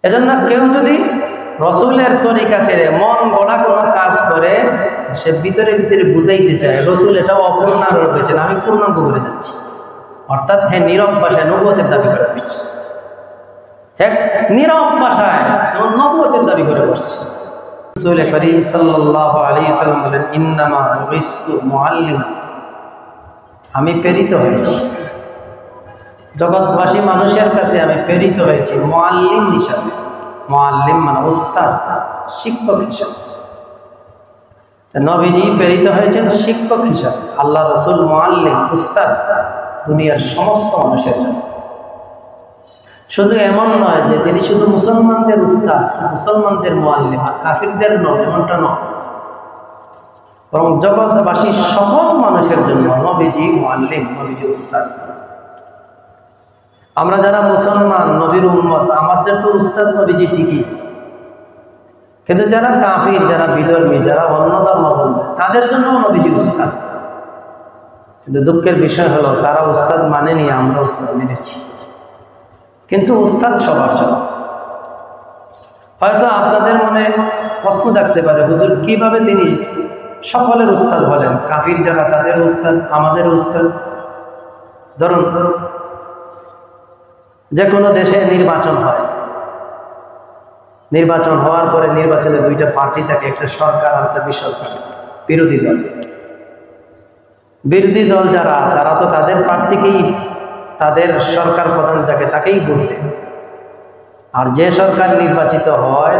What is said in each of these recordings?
এজন্য কেউ যদি রসুলের তরিকা ছেড়ে মন গড়া কোনো কাজ করে, সে ভিতরে ভিতরে বুঝাইতে চায় রসুল এটাও অপূর্ণ রয়েছেন, আমি পূর্ণাঙ্গ করে যাচ্ছি। অর্থাৎ হ্যাঁ নীরব ভাষায় নবুয়তের দাবি করে বসছে, হ্যাঁ নীরব ভাষায় নবুয়তের দাবি করে বসছে। রাসূল করিম সাল্লাল্লাহু আলাইহি ওয়াসাল্লাম বলেন, ইন্নামা বুইসতু মুআল্লিম, আমি প্রেরিত হয়েছি জগৎবাসী মানুষের কাছে, আমি প্রেরিত হয়েছি মুআল্লিম হিসাবে। মুআল্লিম মানে উস্তাদ, শিক্ষক হিসাবে। নবীজি প্রেরিত হয়েছেন শিক্ষক হিসাবে। আল্লাহ রসুল মুআল্লিম, উস্তাদ, দুনিয়ার সমস্ত মানুষের জন্য। শুধু এমন নয় যে তিনি শুধু মুসলমানদের উস্তাদ, মুসলমানদের মুআল্লিম, আর কাফিরদের নয়, এমনটা নয়, বরং জগৎবাসী সকল মানুষের জন্য নবীজি মুআল্লিম, নবীজি উস্তাদ। আমরা যারা মুসলমান, নবীর উম্মত, আমাদের তো উস্তাদ নবীজি ঠিকই, কিন্তু যারা কাফির, যারা বিধর্মী, যারা অন্য ধর্মাবলম্বী, তাদের জন্য নবীজি উস্তাদ। কিন্তু দুঃখের বিষয় হলো তারা উস্তাদ মানেনি, আমরা উস্তাদ মেনেছি। কিন্তু উস্তাদ সবার জন্য। হয়তো আপনাদের মনে প্রশ্ন থাকতে পারে, হুজুর কিভাবে তিনি সকলের উস্তাদ বলেন? কাফির যারা তাদের উস্তাদ, আমাদের উস্তাদ। ধরুন যে কোনো দেশে নির্বাচন হয়, নির্বাচন হওয়ার পরে নির্বাচনে দুইটা পার্টি থাকে, একটা সরকার আর একটা বেসরকার, বিরোধী দল। বিরোধী দল যারা, তারা তো তাদের প্রার্থীকেই, তাদের সরকার প্রধান যাকে তাকেই ভোট দেয়। আর যে সরকার নির্বাচিত হয়,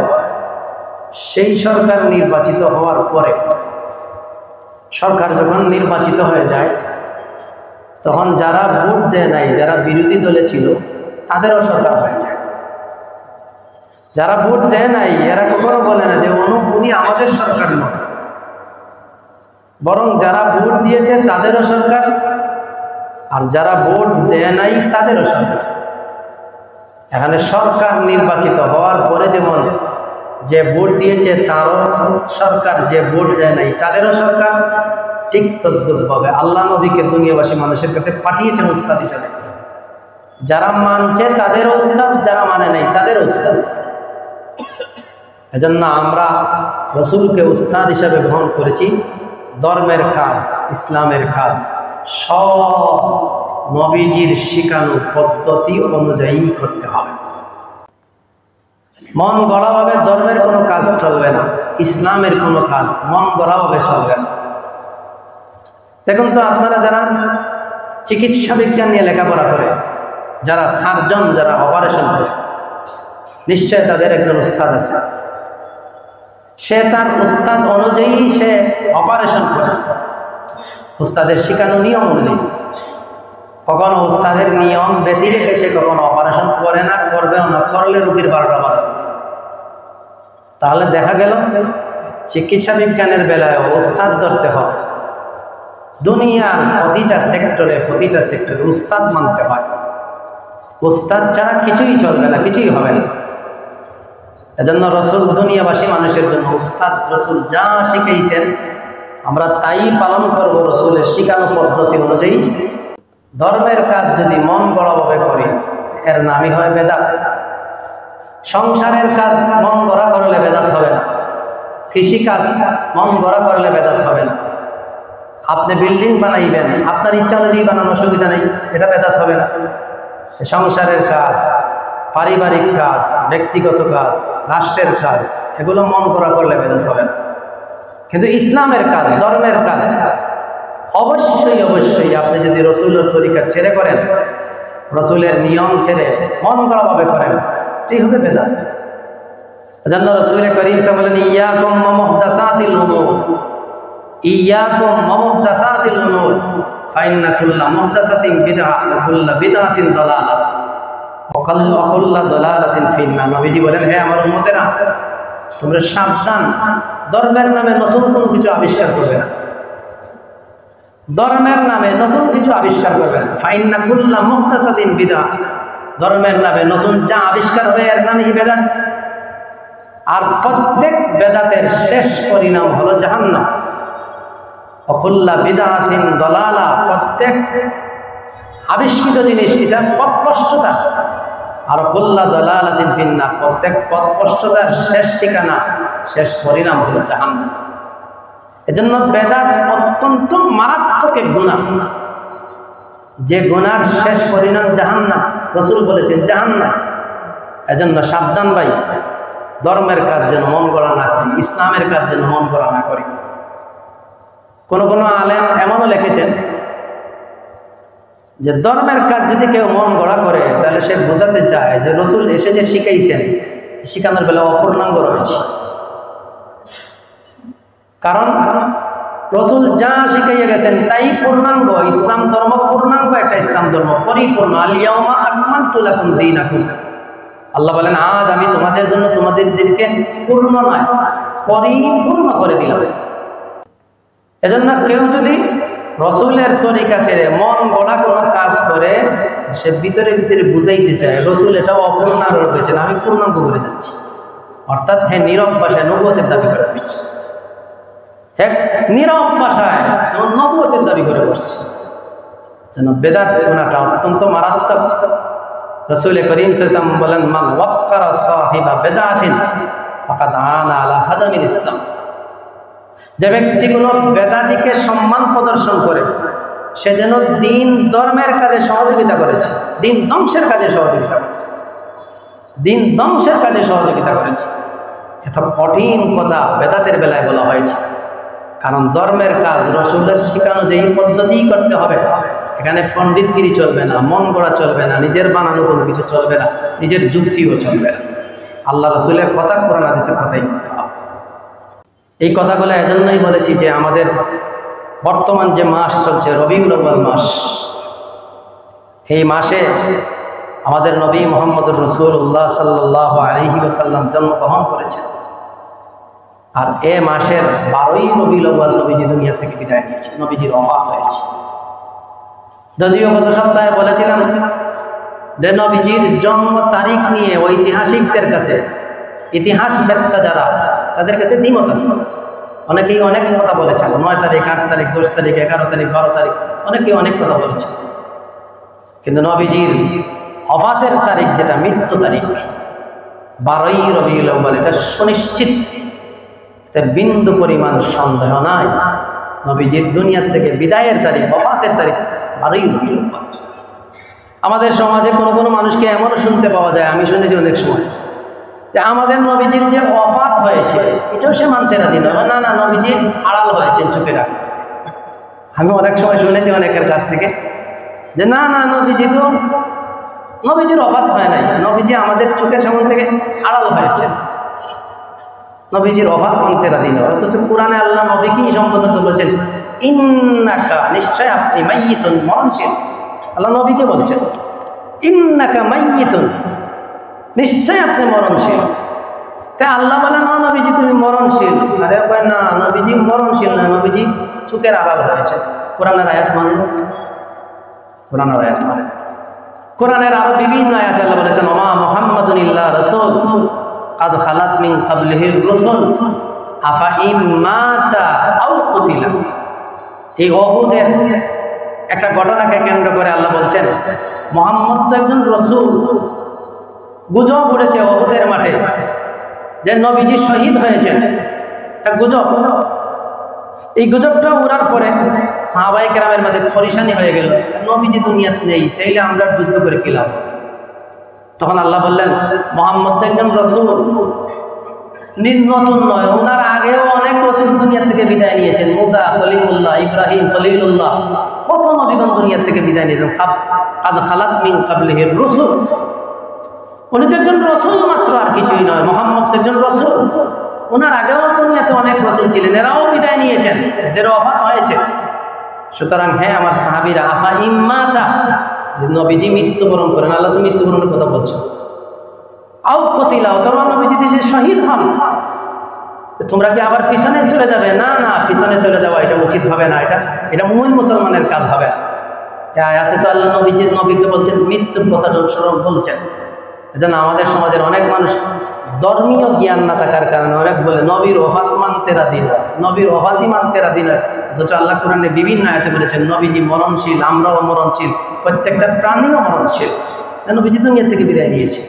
সেই সরকার নির্বাচিত হওয়ার পরে, সরকার যখন নির্বাচিত হয়ে যায়, তখন যারা ভোট দেয় নাই, যারা বিরোধী দলে ছিল, তাদেরও সরকার হয়ে যায়। যারা ভোট দেয় নাই এরা কখনো বলে না যে উনি আমাদের সরকার নয়, বরং যারা ভোট দিয়েছে তাদেরও সরকার, আর যারা ভোট দেয় নাই তাদেরও সরকার। এখানে সরকার নির্বাচিত হওয়ার পরে যেমন যে ভোট দিয়েছে তারও সরকার, যে ভোট দেয় নাই তাদেরও সরকার, ঠিক তদ্রূপভাবে আল্লাহ নবীকে দুনিয়াবাসী মানুষের কাছে পাঠিয়েছেন উস্তাদ হিসাবে। যারা মানছে তাদেরও উস্তাদ, যারা মানে নাই তাদেরও উস্তাদ। এজন্য আমরা রসুলকে উস্তাদ হিসাবে গ্রহণ করেছি। ধর্মের কাজ, ইসলামের কাজ সব নবীজির শিখানো পদ্ধতি অনুযায়ী করতে হবে। মন গড়াভাবে ধর্মের কোনো কাজ চলবে না, ইসলামের কোনো কাজ মন গড়াভাবে চলবে না। দেখুন তো আপনারা যারা চিকিৎসা বিজ্ঞান নিয়ে লেখাপড়া করে, যারা সার্জন, যারা অপারেশন করে, নিশ্চয় তাদের একজন উস্তাদ আছে। সে তার উস্তাদ অনুযায়ী সে অপারেশন করে, উস্তাদের শিখানো নিয়ম অনুযায়ী। কখনো উস্তাদের নিয়ম ব্যতি রেখে সে কখনো অপারেশন করে না, করবেও না, করলে রোগীর 12টা বাজে। তাহলে দেখা গেল চিকিৎসা বিজ্ঞানের বেলায় উস্তাদ ধরতে হয়। দুনিয়ার প্রতিটা সেক্টরে উস্তাদ মানতে হয়। উস্তাদ ছাড়া কিছুই চলবে না, কিছুই হবে না। এজন্য রসুল দুনিয়াবাসী মানুষের জন্য উস্তাদ। রসুল যা শিখাইছেন আমরা তাই পালন করব রসুলের শিখানো পদ্ধতি অনুযায়ী। ধর্মের কাজ যদি মন গড়াভাবে করি, এর নামই হয় বেদাত। সংসারের কাজ মন গড়া করলে বেদাত হবে না, কৃষিকাজ মন গড়া করলে বেদাত হবে না। আপনি বিল্ডিং বানাইবেন, আপনার ইচ্ছা অনুযায়ী বানানোর অসুবিধা নেই, এটা বেদাত হবে না। সংসারের কাজ, পারিবারিক কাজ, ব্যক্তিগত কাজ, রাষ্ট্রের কাজ, এগুলো মন গড়া করলে বেদাত হবে না। কিন্তু ইসলামের কাজ, ধর্মের কাজ অবশ্যই আপনি যদি রসুলের তরিকা ছেড়ে করেন, রসুলের নিয়ম ছেড়ে মন গড়াভাবে করেন, এটাই হবে বেদাত। এজন্য রসুল করিম সাল্লাল্লাহু আলাইহি ওয়াসাল্লাম বলেন, ইয়াকুম মুহদাসাতিল উমুর, ইয়াকুম মুহদাসাতিল উমুর ফাইন্না কুল্লা মুহদাসাতিন বিদআহ ওয়া কুল্লা বিদআতিন দালালাহ ওয়া কুল্লা দালালাতিন ফিন্নার। নবীজি বলেন, হে আমার উম্মতেরা, তোমরা সাবধান, ধর্মের নামে নতুন কোনো কিছু আবিষ্কার করবে না। ধর্মের নামে নতুন কিছু আবিষ্কার করবে না। ফাইন্না কুল্লা মুহদাসাতিন বিদআহ, ধর্মের নামে নতুন যা আবিষ্কার হবে এর নামই বেদাত। আর প্রত্যেক বেদাতের শেষ পরিণাম হলো জাহান্নাম। অকুল্লা বিদআতিন দালালা, প্রত্যেক আবিষ্কৃত জিনিস এটা পথভ্রষ্টতা। আর কুল্লা দালালাতিন ফিন্নার, প্রত্যেক পথভ্রষ্টতার শেষ ঠিকানা, শেষ পরিণাম হলো জাহান্নাম। এজন্য বেদাত অত্যন্ত মারাত্মক এক গুনাহ, যে গুনার শেষ পরিণাম জাহান্নাম। রাসূল বলেছেন জাহান্নাম। এজন্য সাবধান ভাই, ধর্মের কাজ যেন মন গড়া না করি, ইসলামের কাজ যেন মন গড়া না করি। কোন কোন আলেম এমনও লিখেছেন যে ধর্মের কাজ যদি কেউ মন গড়া করে তাহলে সে বোঝাতে চায় যে রাসূল এসে যে শিখাইছেন, শিখানোর বেলা অপূর্ণাঙ্গ রয়েছে। কারণ রাসূল যা শিখাইয়া গেছেন তাই পূর্ণাঙ্গ। ইসলাম ধর্ম পূর্ণাঙ্গ একটা ইসলাম ধর্ম, পরিপূর্ণ। আল ইয়াউমা আকমালতু লাকুম দীনাকুম, আল্লাহ বলেন আজ আমি তোমাদের জন্য তোমাদের দিনকে পূর্ণ নয় পরিপূর্ণ করে দিলাম। এজন্য কেউ যদি রাসূলের তরিকা ছেড়ে মন গড়া কোনো কাজ করে, সে ভিতরে ভিতরে বুঝাইতে চায় রাসূল এটাও অপূর্ণাঙ্গ রয়েছেন, আমি পূর্ণাঙ্গ করে যাচ্ছি। অর্থাৎ হ্যাঁ নীরব ভাষায় নবুয়তের দাবি করে বসছে, হ্যাঁ নীরব ভাষায় নবুয়তের দাবি করে বসছে। যেন বেদাত গুনাহটা অত্যন্ত মারাত্মক। রাসূল করিম সাল্লাল্লাহু আলাইহি ওয়াসাল্লাম বলেন মান ওয়াক্কারা সাহিবা বিদআতিন ফাকাদ আনা আলা হাদামিল ইসলাম। যে ব্যক্তি কোনো বেদাতিকে সম্মান প্রদর্শন করে, সে যেন দিন ধর্মের কাজে সহযোগিতা করেছে, দিন ধ্বংসের কাজে সহযোগিতা করেছে, দিন ধ্বংসের কাজে সহযোগিতা করেছে। এত কঠিন কথা বেদাতের বেলায় বলা হয়েছে। কারণ ধর্মের কাজ রাসূলের শিখানো যেই পদ্ধতিই করতে হবে, এখানে পণ্ডিতগিরি চলবে না, মন গড়া চলবে না, নিজের বানানো কোনো কিছু চলবে না, নিজের যুক্তিও চলবে না। আল্লাহ রাসূলের কথা, কোরআন হাদিসের কথাই করতে হবে। এই কথাগুলো এজন্যই বলেছি যে আমাদের বর্তমান যে মাস চলছে রবিউল আউয়াল মাস, এই মাসে আমাদের নবী মুহাম্মদুর রাসূলুল্লাহ সাল্লাল্লাহু আলাইহি ওয়াসাল্লাম জন্মগ্রহণ করেছেন। আর এ মাসের 12ই রবিউল আউয়াল নবীজি দুনিয়া থেকে বিদায় নিয়েছে, নবীজির ওফাত হয়েছে। যদিও গত সপ্তাহে বলেছিলাম যে নবীজির জন্ম তারিখ নিয়ে ঐতিহাসিকদের কাছে, ইতিহাস বেত্তা যারা, তাদের কাছে দ্বিমত আছে। অনেকেই অনেক কথা বলেছেন, 9 তারিখ, 8 তারিখ, 10 তারিখ, 11 তারিখ, 12 তারিখ, অনেকেই অনেক কথা বলেছেন। কিন্তু নবীজির ওফাতের তারিখ, যেটা মৃত্যু তারিখ 12ই রবিউল আউয়াল, এটা সুনিশ্চিত, এতে বিন্দু পরিমাণ সন্দেহ নাই। নবীজির দুনিয়ার থেকে বিদায়ের তারিখ, ওফাতের তারিখ 12ই রবিউল আউয়াল। আমাদের সমাজে কোনো কোনো মানুষকে এমনও শুনতে পাওয়া যায়, আমি শুনেছি অনেক সময়, যে আমাদের নবীজির যে ওফাত হয়েছে এটাও সে মানতে রাজি নয়। না না, নবীজি আড়াল হয়েছেন চোখের আগে। আমি অনেক সময় শুনেছি অনেকের কাছ থেকে যে না না, নবীজির ওফাত হয় নাই, নবীজি আমাদের চোখের সামনে থেকে আড়াল হয়েছেন, নবীজির ওফাত মানতে রাজি নয়। অথচ কোরআনে আল্লাহ নবীকেই সম্বোধন বলেছেন ইন্নাকা, নিশ্চয় আপনি, মাইয়িতুন, মরণশীল। আল্লাহ নবীকে বলছেন ইন্নাকা মাইয়িতুন, নিশ্চয় আপনি মরণশীল। তাই আল্লাহ বলেন না নবীজি তুমি মরণশীল। আরে কয় না, নবীজি মরণশীল না, নবীজি চোখের আড়াল হয়েছে। কোরআনের আয়াত মানল, কোরআনের আয়াত মানে, কোরআনের আরো বিভিন্ন আয়াত আল্লাহ বলেছেন ওমা মুহাম্মাদুন ইল্লা রাসূল কাদ খালাত মিন ক্বাবলিহির রাসূল আফা ইম্মাতা আও কুতিলা। এই উহুদের একটা ঘটনাকে কেন্দ্র করে আল্লাহ বলছেন মুহাম্মদ তো একজন রাসূল। গুজব উঠেছে উহুদের মাঠে যে নবীজি শহীদ হয়েছেন, একটা গুজব। এই গুজবটা উড়ার পরে সাহাবায়ে কেরামের মধ্যে পরেশানি হয়ে গেল, নবীজি দুনিয়াতে নেই, তাইলে আমরা যুদ্ধ করে কি লাভ? তখন আল্লাহ বললেন মুহাম্মদ তো একজন রাসূল, নতুন নয়, ওনার আগেও অনেক রাসূল দুনিয়া থেকে বিদায় নিয়েছেন। মুসা কলিমুল্লাহ, ইব্রাহিম খলিলুল্লাহ, কত নবীগণ দুনিয়া থেকে বিদায় নিয়েছেন। কাদ খালাত মিন ক্বাবলিহির রাসূল, উনি তো একজন রাসূল মাত্র, আর কিছুই নয়। মুহাম্মদ তো একজন রাসূল, ওনার আগেও দুনিয়াতে অনেক রাসূল ছিলেন, এরাও বিদায় নিয়েছেন, এদেরও ওফাত হয়েছে। সুতরাং হ্যাঁ আমার সাহাবীরা, আফা ইম্মাতা, নবীজি মৃত্যুবরণ করেন, আল্লাহ তো মৃত্যুবরণের কথা বলছেন, আও কুতিলা, অথবা নবীজি যে শহীদ হন, তোমরা কি আবার পিছনে চলে যাবে? না না, পিছনে চলে যাওয়া এটা উচিত হবে না, এটা মুমিন মুসলমানের কাজ হবে না। আয়াতে তো আল্লাহ নবীকে বলছেন, মৃত্যুর কথাটা স্মরণ বলছেন। এজন্য আমাদের সমাজের অনেক মানুষ ধর্মীয় জ্ঞান না থাকার কারণে অনেক বলে নবীর ওফাত মানতে রাজি নয়, নবীর ওফাতই মানতে রাজি নয়। অথচ আল্লাহ কোরআনে বিভিন্ন আয়াতে বলেছেন নবীজি মরণশীল, আমরাও মরণশীল, প্রত্যেকটা প্রাণীও মরণশীল। নবীজি দুনিয়া থেকে বিদায় নিয়েছে।